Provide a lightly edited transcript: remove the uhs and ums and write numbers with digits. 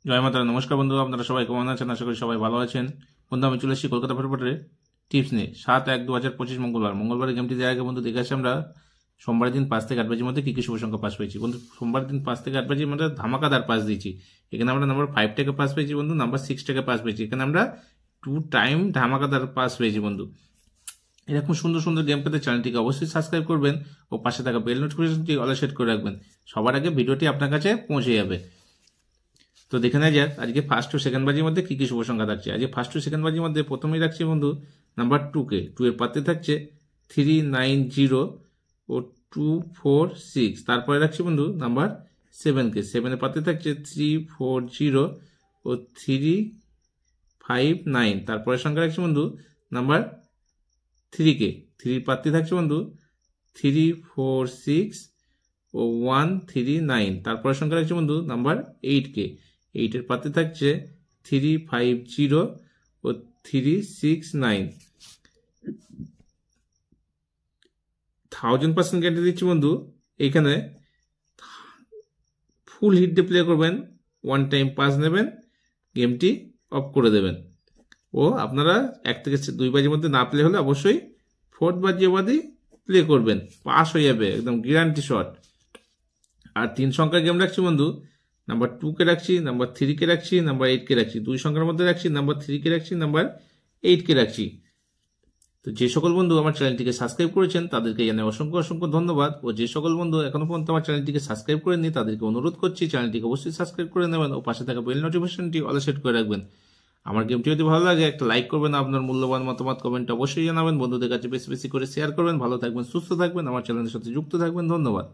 জয় মাতারা। নমস্কার বন্ধু, আপনারা সবাই কেমন আছেন? আশা করি সবাই ভালো আছেন। বন্ধু, আমি চলে এসেছি কলকাতা ফুটবলের টিপস নিয়ে। 7/1/2025 মঙ্গলবারের গেমটি দেওয়ার আগে বন্ধু দেখে আসি আমরা সোমবারের দিন 5 থেকে 8 বাজির মধ্যে কী কী শুভ সংখ্যা পাস পেয়েছি। বন্ধু, সোমবার দিন 5 থেকে 8 বাজির মধ্যে ধামাকাদার পাস দিয়েছি। এখানে আমরা নাম্বার 5 থেকে পাস পেয়েছি বন্ধু, নাম্বার 6 থেকে পাস পেয়েছি। এখানে আমরা 2 টাইম ধামাকাদার পাস পেয়েছি বন্ধু। এরকম সুন্দর সুন্দর গেম পেতে চ্যানেলটিকে অবশ্যই সাবস্ক্রাইব করবেন ও পাশে থাকা বেল নোটিফিকেশনটি অলে সেট করে রাখবেন। সবার আগে ভিডিওটি আপনার কাছে পৌঁছে যাবে। তো দেখে নেওয়া যাক আজকে ফার্স্ট ও সেকেন্ড বাজির মধ্যে কী কী শুভ সংখ্যা থাকছে। আজকে ফার্স্ট ও সেকেন্ড বাজির মধ্যে প্রথমেই রাখছি বন্ধু নাম্বার 2কে। 2 এর পাতে থাকছে 390 ও 246। তারপরে রাখছি বন্ধু নাম্বার 7কে। 7 এর পাতে থাকছে 340 ও 359। তারপরে সংখ্যা রাখছি বন্ধু নাম্বার 3কে। 3 পাতে থাকছে বন্ধু 346 ও 139। তারপরে সংখ্যা রাখছি বন্ধু নাম্বার 8কে। 8 এর পাতে থাকছে 350 ও 369। 1000% গ্যারান্টি দিচ্ছি বন্ধু, এইখানে ফুল হিট দিয়ে প্লে করবেন, 1 টাইম পাস নেবেন, গেমটি অফ করে দেবেন। ও আপনারা 1 থেকে 2 বাজির মধ্যে না প্লে হলে অবশ্যই 4th বাজি অবধি প্লে করবেন, পাস হয়ে যাবে একদম গ্যারান্টি শট। আর 3 সংখ্যার গেম রাখছি বন্ধু, নাম্বার 2কে রাখছি, নাম্বার 3কে রাখছি, নাম্বার 8কে রাখছি। 2 সংখ্যার মধ্যে রাখছি, নাম্বার 3কে রাখছি, নাম্বার 8কে রাখছি। তো যে সকল বন্ধু আমার চ্যানেলটিকে সাবস্ক্রাইব করেছেন তাদেরকে জানাই অসংখ্য অসংখ্য ধন্যবাদ। ও যে সকল বন্ধু এখনো পর্যন্ত আমার চ্যানেলটিকে সাবস্ক্রাইব করেননি তাদেরকে অনুরোধ করছি চ্যানেলটিকে অবশ্যই সাবস্ক্রাইব করে নেবেন ও পাশে থাকা বেল নোটিফিকেশনটি অলে সেট করে রাখবেন। আমার গেমটি যদি ভালো লাগে একটা লাইক করবেন, আপনার মূল্যবান মতামত কমেন্ট অবশ্যই জানাবেন, বন্ধুদের কাছে বেশি বেশি করে শেয়ার করবেন। ভালো থাকবেন, সুস্থ থাকবেন, আমার চ্যানেলের সাথে যুক্ত থাকবেন। ধন্যবাদ।